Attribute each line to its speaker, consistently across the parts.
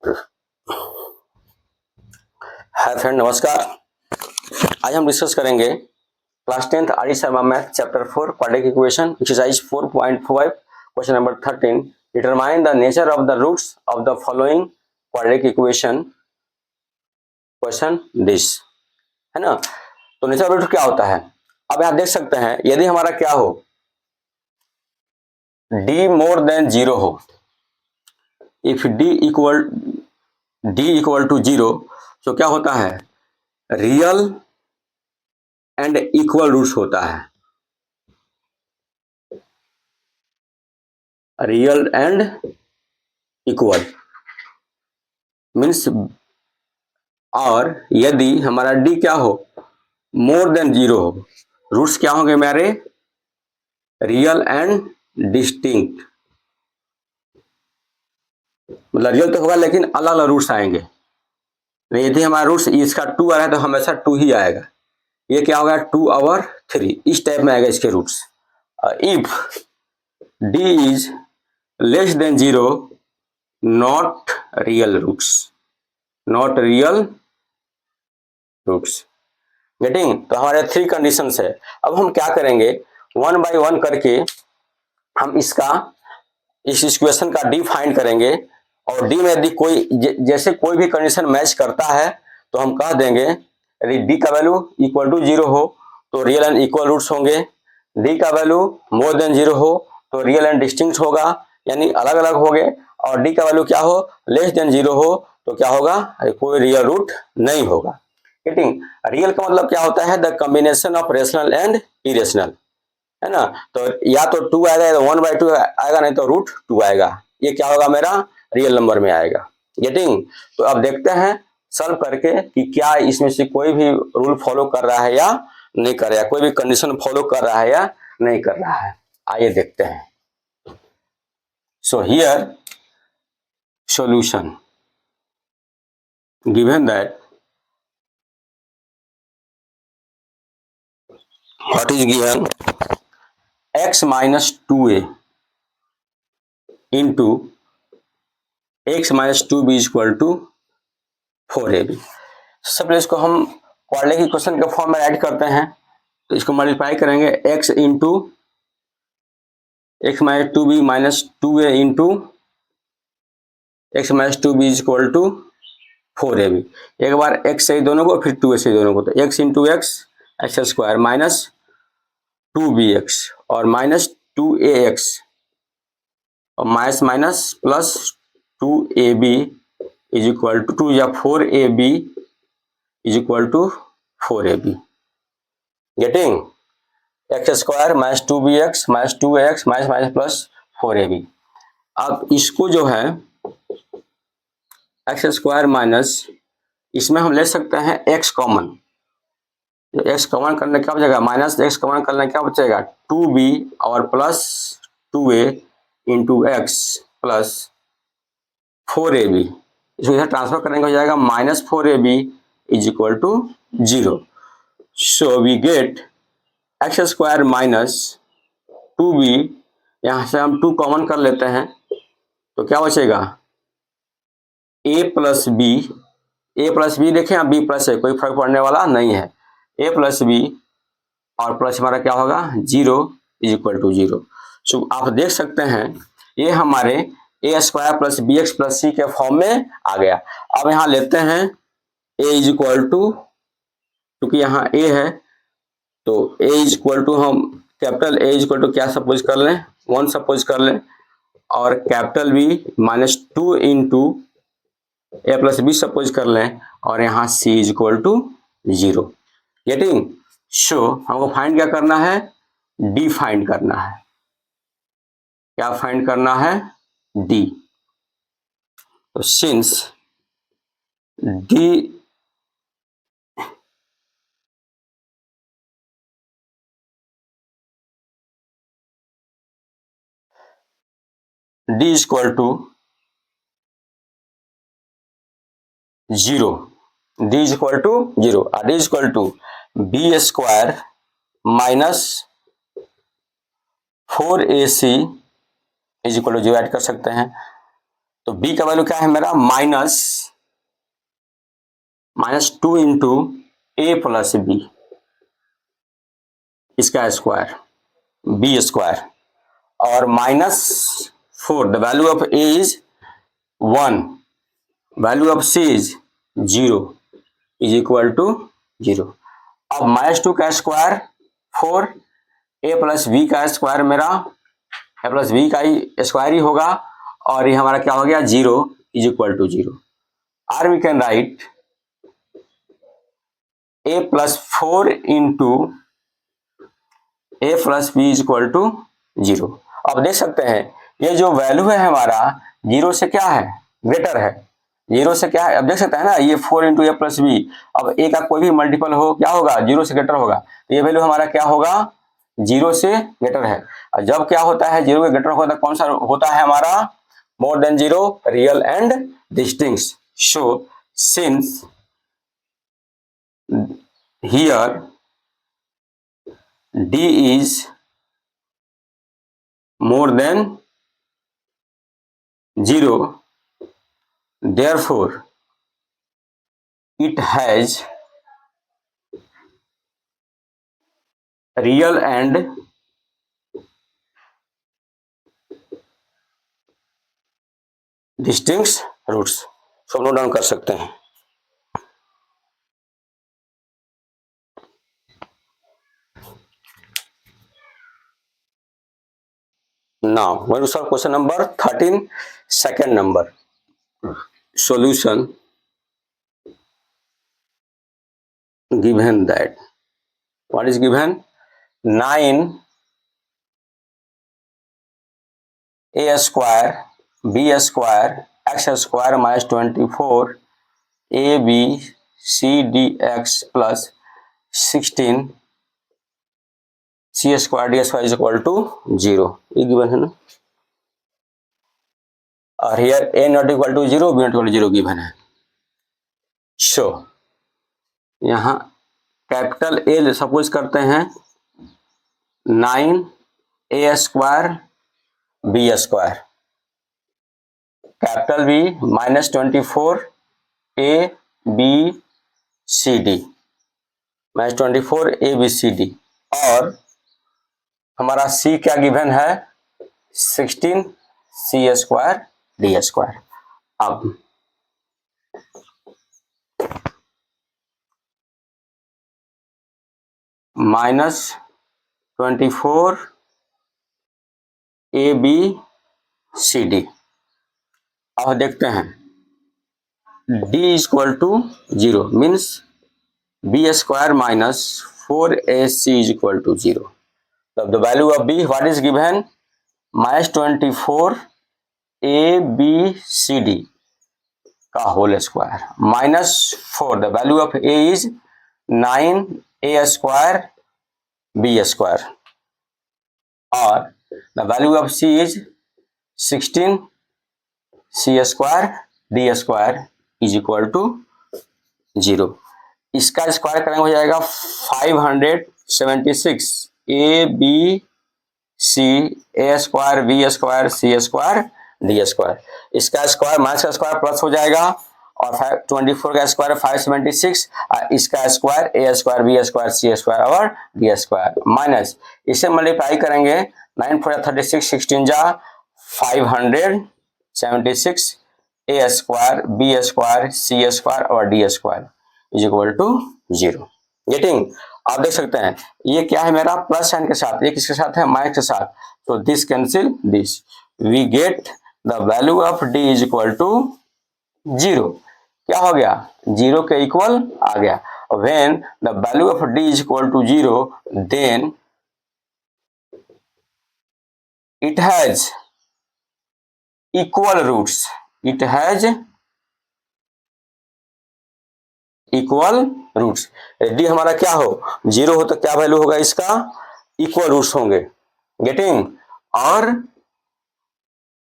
Speaker 1: Hi friend, नमस्कार। आज हम डिस्कस करेंगे class 10th R Sharma math chapter 4 quadratic equation exercise 4.5 question number 13। Determine the nature of the roots of the following quadratic equation question this, है ना। तो nature of root क्या होता है, अब यहाँ देख सकते हैं। यदि हमारा क्या हो, d मोर देन 0 हो, इफ d इक्वल टू 0, तो क्या होता है, रियल एंड इक्वल रूट्स होता है। रियल एंड इक्वल मीन्स, और यदि हमारा d क्या हो, मोर देन 0 हो, रूट्स क्या होंगे मेरे, रियल एंड डिस्टिंक्ट। मतलब रियल तो होगा लेकिन अलग अलग रूट्स आएंगे। यदि हमारा रूट्स इसका 2 आ रहा है तो हमेशा 2 ही आएगा। ये क्या होगा, 2 और 3, इस टाइप में आएगा इसके roots. If d is less than 0, not real roots, not real roots. Getting. तो हमारे 3 कंडीशंस है। अब हम क्या करेंगे, वन बाय वन करके हम इस इक्वेशन का डी फाइंड करेंगे। और डी में यदि कोई जैसे कोई भी कंडीशन मैच करता है तो हम कह देंगे, यदि डी का वैल्यू इक्वल टू 0 हो तो रियल एंड इक्वल रूट्स होंगे, डी का वैल्यू मोर देन 0 हो तो रियल एंड डिस्टिंक्ट होगा, यानी अलग अलग हो गए। और डी का वैल्यू क्या हो, लेस देन 0 हो तो क्या होगा, कोई रियल रूट नहीं होगा। गेटिंग। रियल का मतलब क्या होता है, the combination of rational and irrational, है ना। तो या तो 2 आएगा, तो 1/2 आएगा, नहीं तो √2 आएगा। ये क्या होगा, मेरा रियल नंबर में आएगा। गेटिंग। तो अब देखते हैं सॉल्व करके कि क्या इसमें से कोई भी रूल फॉलो कर रहा है या नहीं कर रहा है, कोई भी कंडीशन फॉलो कर रहा है या नहीं कर रहा है। आइए देखते हैं। So here solution given that what is given, x minus 2a into x minus 2b is equal to 4ab। सब इसको हम क्वाड्रेटिक इक्वेशन के फॉर्म में ऐड करते हैं, तो इसको मल्टीप्लाई करेंगे, x into x minus 2b minus 2a into x minus 2b is equal to 4ab। एक बार x से दोनों को, फिर 2a से दोनों को, तो x into x square minus 2bx और माइनस 2ax और minus minus plus 2ab is equal to 2 या 4ab is equal to 4ab। Getting. X square minus 2bx minus 2ax minus minus plus 4ab। अब इसको जो है x square minus, इसमें हम ले सकते हैं x कॉमन। x कॉमन करने क्या बचेगा, माइनस x कॉमन करने क्या बचेगा, 2b और plus 2a into x plus 4ab। इसको इधर ट्रांसफर करने का हो जाएगा, minus 4ab is equal to 0। So we get x square minus 2b, यहाँ से हम 2 कॉमन कर लेते हैं तो क्या बचेगा, a प्लस बी, देखें अब b प्लस है, कोई फर्क पड़ने वाला नहीं है, a प्लस बी और प्लस हमारा क्या होगा 0 इज इक्वल टू 0। सो आप देख सकते हैं ये हमारे a square plus B X plus C के फॉर्म में आ गया। अब यहाँ लेते हैं a इज इक्वल टू, क्योंकि यहाँ a है तो a इज इक्वल टू, हम capital A is equal to क्या सपोज कर लें, 1 सपोज कर लें, और capital B minus 2 into a plus B suppose कर लें, और यहाँ c is equal to 0। Getting. So हमको फाइंड क्या करना है, d फाइंड करना है। क्या फाइंड करना है, d। तो since d is equal to 0, d is equal to 0, d is equal to b square minus 4ac is equal to 0 add कर सकते हैं, तो b का वैल्यू क्या है मेरा -2 इंटू ए प्लस बी इसका स्क्वायर बी स्क्वायर और -4 the value of a is 1 value of c is 0 is equal to 0। अब -2 का स्क्वायर 4 a प्लस बी का स्क्वायर मेरा a प्लस बी का ही स्क्वायर ही होगा और ये हमारा क्या हो गया 0 इज इक्वल टू 0। और we can write a plus 4 into a plus B is equal to 0। अब देख सकते हैं ये जो वैल्यू है हमारा 0 से क्या है ग्रेटर है 0 से क्या है। अब देख सकते हैं ना ये 4 इंटू ए प्लस बी। अब ए का कोई भी मल्टीपल हो क्या होगा 0 से ग्रेटर होगा। तो ये वैल्यू हमारा क्या होगा 0 से ग्रेटर है। और जब क्या होता है 0 के ग्रेटर होता है कौन सा होता है हमारा more than 0 real and distinct. So since here d is more than 0 therefore it has real and distinct roots. सब नोट डाउन कर सकते हैं। Now going to solve question number 13 second number solution given that what is given 9 a square b square x square minus 24 a b c d x plus 16 c square d square is equal to 0 ये given है ना। और here a not equal to 0 b not equal to 0 given है। सो यहाँ capital A suppose करते हैं 9 a square B square capital B -24 A B C D -24 A B C D और हमारा c क्या गिवन है 16 सी स्क्वायर डी स्क्वायर। अब -24 A B C D. अब देखते हैं d is equal to 0 means B square -4ac is equal to 0। तब the value of b what is given -24 A B C D का whole square -4 the value of a is 9 a square B square और the value of c is 16 c square D square is equal to 0। इसका square करेंगे हो जाएगा 576 A B C A square B square C square D square. इसका square minus का square plus हो जाएगा और 24 का स्क्वायर 576 और इसका square A square B square C square और डी स्क्वायर माइनस इसे मल्टीप्लाई करेंगे 9 4 36 16 जा 576 A square B square C square और D square is equal to 0। Getting. आप देख सकते हैं ये क्या है मेरा प्लस साइन के साथ ये किसके साथ है माइनस के साथ। तो this cancel this we get the value of D is equal to 0। क्या हो गया 0 के इक्वल आ गया। When the value of D is equal to 0 then it has equal roots it has equal roots। D हमारा क्या हो 0 हो तो क्या वैल्यू होगा इसका इक्वल रूट्स होंगे गेटिंग और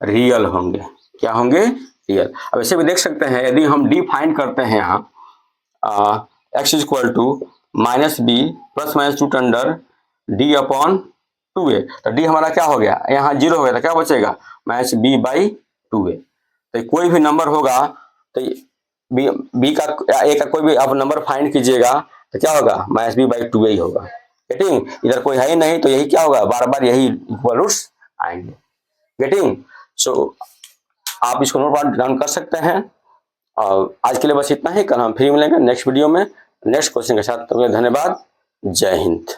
Speaker 1: रियल होंगे। क्या होंगे रियल। अब ऐसे भी देख सकते हैं यदि हम डी फाइंड करते हैं यहाँ x is equal to -b plus minus root under D upon 2a। तो डी हमारा क्या हो गया यहाँ 0 हो गया था क्या बचेगा -b/2a। तो कोई भी नंबर होगा तो बी का ए का कोई भी आप नंबर फाइंड कीजिएगा तो क्या होगा -b/2a ही होगा। गेटिंग? इधर कोई है ही नहीं तो यही क्या होगा, बार बार यही इक्वल रूट्स आएंगे। गेटिंग? सो आप इसको नोट डाउन कर सकते हैं। और आज के लिए बस इतना ही, कल हम फिर मिलेंगे नेक्स्ट वीडियो में नेक्स्ट क्वेश्चन के साथ। तो धन्यवाद, जय हिंद।